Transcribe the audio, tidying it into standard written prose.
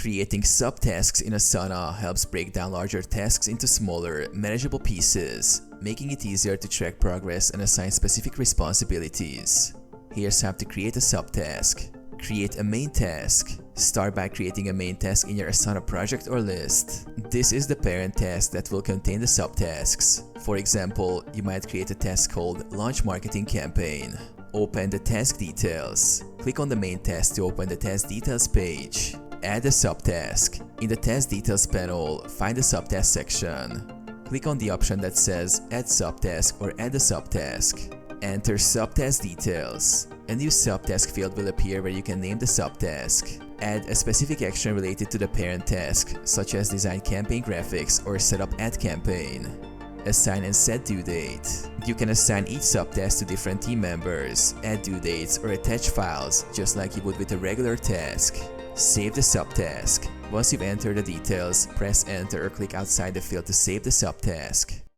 Creating subtasks in Asana helps break down larger tasks into smaller, manageable pieces, making it easier to track progress and assign specific responsibilities. Here's how to create a subtask. Create a main task. Start by creating a main task in your Asana project or list. This is the parent task that will contain the subtasks. For example, you might create a task called Launch Marketing Campaign. Open the task details. Click on the main task to open the task details page. Add a subtask. In the task details panel, find the subtask section. Click on the option that says Add Subtask or Add a Subtask. Enter subtask details. A new subtask field will appear where you can name the subtask. Add a specific action related to the parent task, such as design campaign graphics or set up ad campaign. Assign and set due date. You can assign each subtask to different team members, add due dates, or attach files, just like you would with a regular task. Save the subtask. Once you've entered the details, press enter or click outside the field to save the subtask.